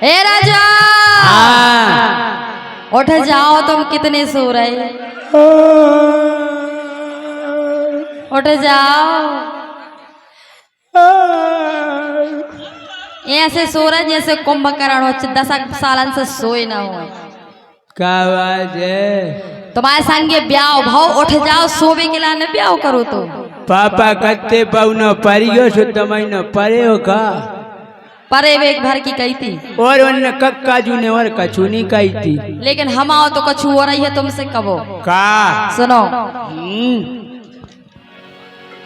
ए राजा उठ जाओ, तुम कितने सो रहे? उठ जाओ, ऐसे सो रहे जैसे कुंभकर्ण हो, 10 सालन से सोए ना हो। क्या बात है? तुम्हारे संगे ब्याह भाव, उठ जाओ, सोवे के लाने ब्याह करो तो। पापा कत्ते पाउन परियो सो तमई न परे हो का? परे वेग भर की कही थी, और उन कक्का जू ने और कछु नहीं कही थी। लेकिन हम आओ तो कछु हो रही है तुमसे कबो। का सुनो,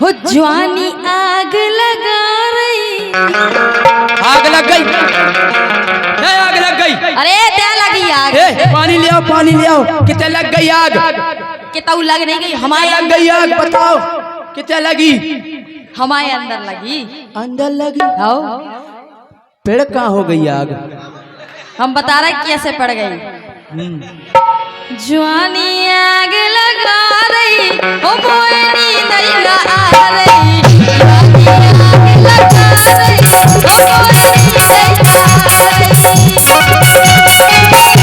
हो जवानी आग लगा रही। आग लग गई, आग लग गई। अरे क्या लगी आग? पानी ले आओ, पानी ले आओ। कितने लग गई आग? कितना लग नहीं गई? हमारे लग गई आग, बताओ कितने लगी? हमारे अंदर लगी। अंदर लगी? आओ, पेड़ कहाँ हो गई आग? हम बता रहे कैसे पड़ गई। जवानी आग लगा रही, ओ मोए नींद आ रही। जवानी आग लगा रही, ओ मोए नींद आ रही।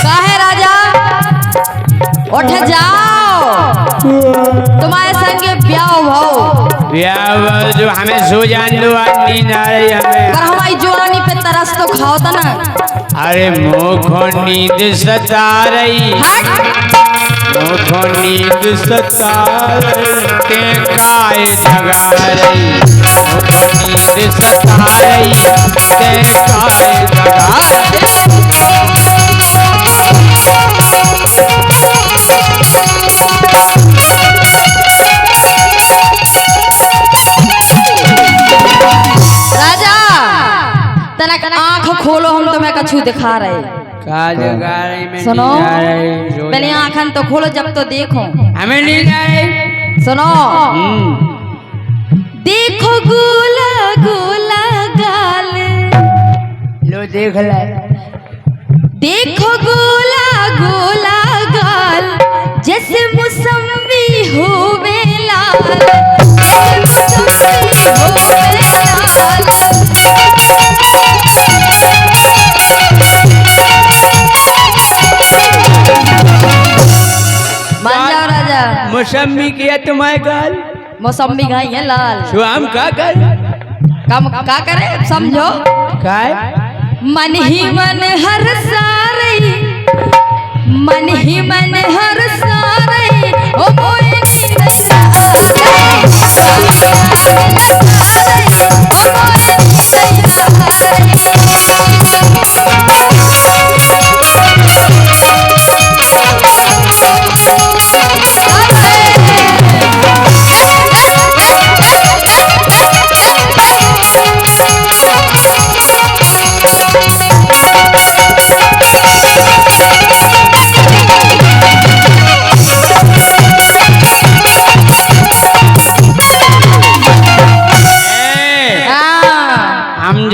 काहे राजा, उठ जाओ, तुम्हारे संगे ब्याह भाव। ब्याह जो हमें सो जान दो, नींद आ रही हमें। पर हमारी जवानी पे तरस तो खाओ था ना। अरे मुझको नींद सता रही, मुझको नींद सता रही, ते काय जगा रही। मुझको नींद सता रही, ते काय जगा रही। राजा तनक आंख खोलो, हम तुम्हें कछु दिखा रहे। का जगा रही? मैं सुनो, नींद आ रही। पहले आंखन तो खोलो, जब तो देखो। हमें नींद आ रही। सुनो, देखो गोला गोला गाल। लो देख ले। देखो गोला गोला गाल, जैसे मौसमी होवे लाल। जैसे मौसमी होवे लाल। मान जाओ राजा, मौसमी किया तुम्हारे गाल? मौसमी घाई है लाल। सो हम का कर? कम का करे समझो। काय? मन ही मन हर सारे, मन ही मन हर सारे, ओ मोए नींद आ रही। ओ मोए नींद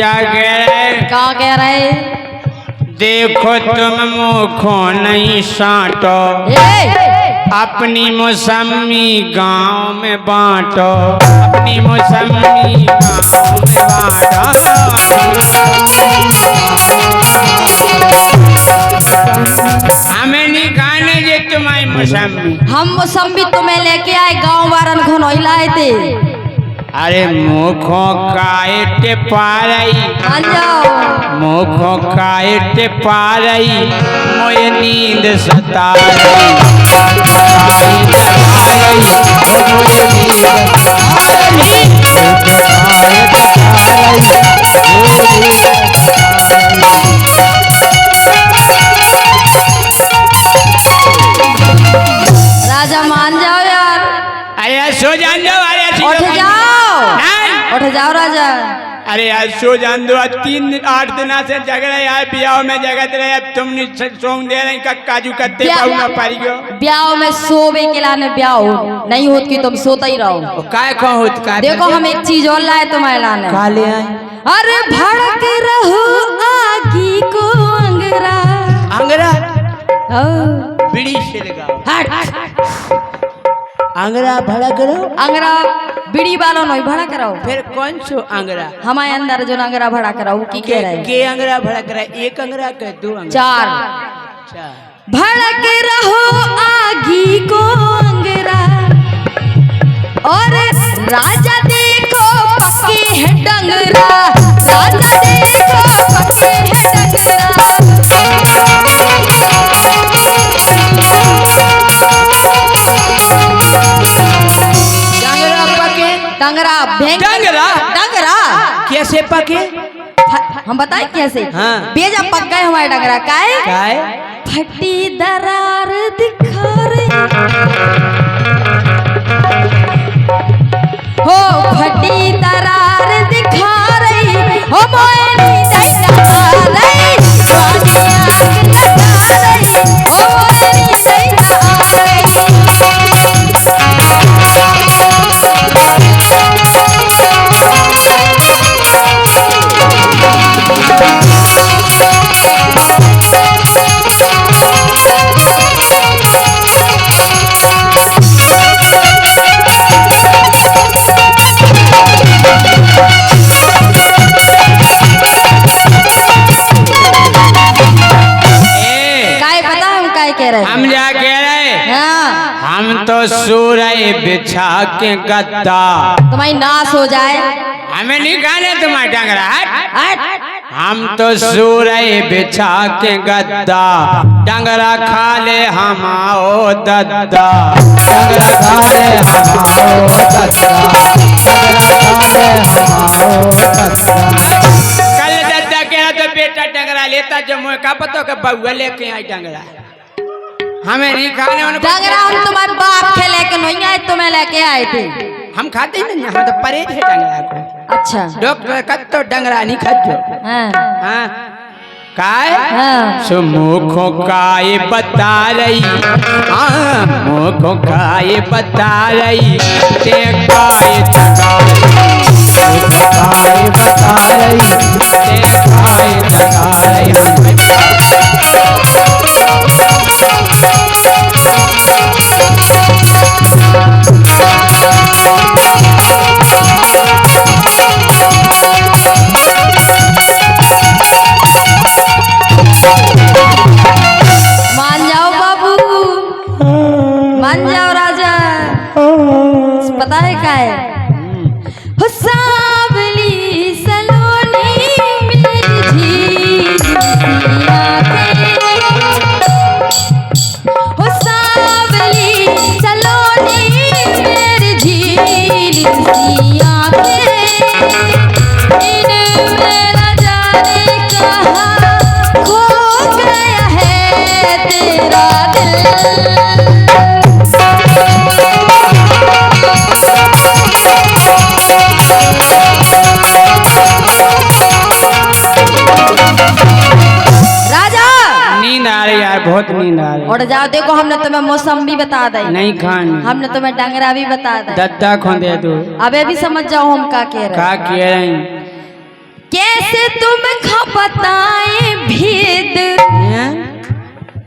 आ क्या कह रहे? देखो तुम मुखो नहीं साटो, अपनी मौसमी गांव में बांटो। अपनी मौसमी गांव में बांटो। हमें नहीं खाने जे तुम्हारी मौसमी। हम मौसमी तुम्हें लेके आए, गांव वारन को नहीं लाए थे। अरे मुखो काटे पारई, मान जाओ, मुखो काटे पारई, मोए नींद सता रही। राजा मान जाओ यार। अरे सो जान दो। उठ जाओ, उठ जाओ राजा। अरे यार सो जान दो। 3-8 दिन से झगड़ा यार, ब्याह में जगत रहे। अब तुम सोंग दे रही काजू कत्ते पारियो। ब्याह में सोवे के लाने ब्याह नहीं होत कि तुम सोता ही रहो। काय कौन होत का? देखो हम एक चीज और लाए तुम्हारे लाने। का ले आए? अरे भड़क रहो आगी को अंगरा। अंगरा? बीड़ी से लगाओ। हट आंगरा भड़ा करो। अंगरा बीड़ी वालों नहीं भड़ा कराओ। फिर कौन सो आंगरा? हमारे अंदर जो अंगरा भड़ा कराओ की कह रहे के आंगरा भड़ा करा? एक आंगरा के दो आंगरा? चार। भड़क रहो आगी को अंगरा और राजा देखो पक्के है डंगरा। राजा देखो पक्के है डंगरा। डंगरा पके? डंगरा भेंग डंगरा? डंगरा कैसे पके? हम बताए कैसे? हाँ। बेजा पक गए हमारे डंगरा। काहे? काय? फटी दरार दिखा रही हो। फटी दरार दिखा रही हो। मोयनी दैया रही स्वादिया लगा रही हो। मोयनी दैया हम जा कह रहे? हाँ। हम तो सो रहे बिछा के गद्दा। तुम्हारी नाश हो जाए। हमें नहीं खाने तुम्हारे डंगरा। हट। हम तो सो रहे बिछा के गद्दा। डंगरा खा ले हमाओ दद्दा। डंगरा खा ले हमाओ दद्दा। कल दद्दा कह तो बेटा डंगरा लेता जो मुझे का पता कि बउआ लेके आई डंगरा। हमें नहीं खाने उन्हें। डंगरा हम तुम्हारे बाप के लेके नहीं आए, तुम्हें लेके आए थे। हम खाते ही नहीं, हम तो परहेज है डंगरा को। अच्छा। डॉक्टर कह तो डंगरा नहीं खाते। हाँ। हाँ काय? हाँ। सो मुखों का ये बता रही। हाँ मुखों का ये बता रही। ते काय जगा रही। मुखों का ये बता रही। ते काय जगा रही। मान जाओ बाबू, मान जाओ राजा। पता है क्या है? हो सांवली सलोनी मेरी झील हो सांवली सलोनी मेरी झील सी आंखें। इनमें न जाने कहाँ खो गया है तेरा दिल। नींद आ रही यार, बहुत नींद आ रही। और जाओ देखो, हमने तुम्हें मौसम भी बता दी। नहीं खानी। हमने तुम्हें डंगरा भी बता दी। दद्दा खो दे दो। अबे भी समझ जाओ हम क्या कह रहे का हैं। कह रही? कैसे तुम बताए भेद?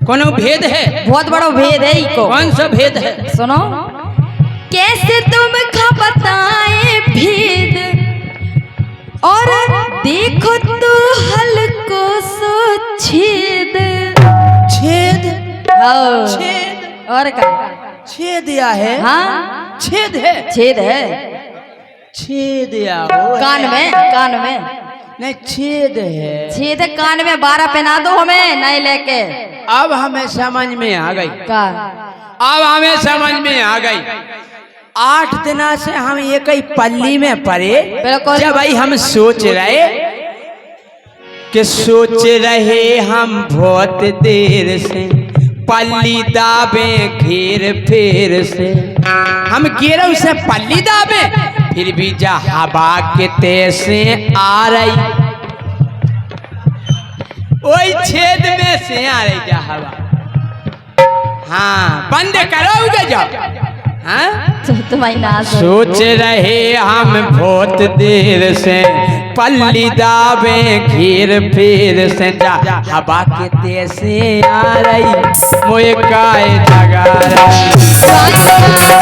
कोनो भेद है? बहुत बड़ा भेद है इको। कौन सा भेद है? सुनो। कैसे तुम बताए भेद और देखो तू हल्को सो छेद। छेद? हाँ। छेद? और क्या? छेद या है? हाँ छेद है। छेद है। छेद या हो कान में, कान में नहीं छेद है। छेद है कान में। 12 पहना दो हमें नहीं लेके। अब हमें समझ में आ गई। का? अब हमें समझ में आ गई। 8 दिना से हम एक ही पल्ली में पड़े। बिल्कुल। जब भाई हम सोच रहे कि सोच रहे हम बहुत देर से पल्ली दाबे घेर फेर से। हम घेरों से पल्ली दाबे फिर भी जा हवा के तेज आ रही। वही छेद में से आ रही जा हवा। हाँ बंद करोगे जाओ। हाँ तुम्हारी नाश हो। सोच रहे हम बहुत देर से पल्ली दाबे घेर फेर से जा हवा के तेज से आ रही मोए काय जगा रही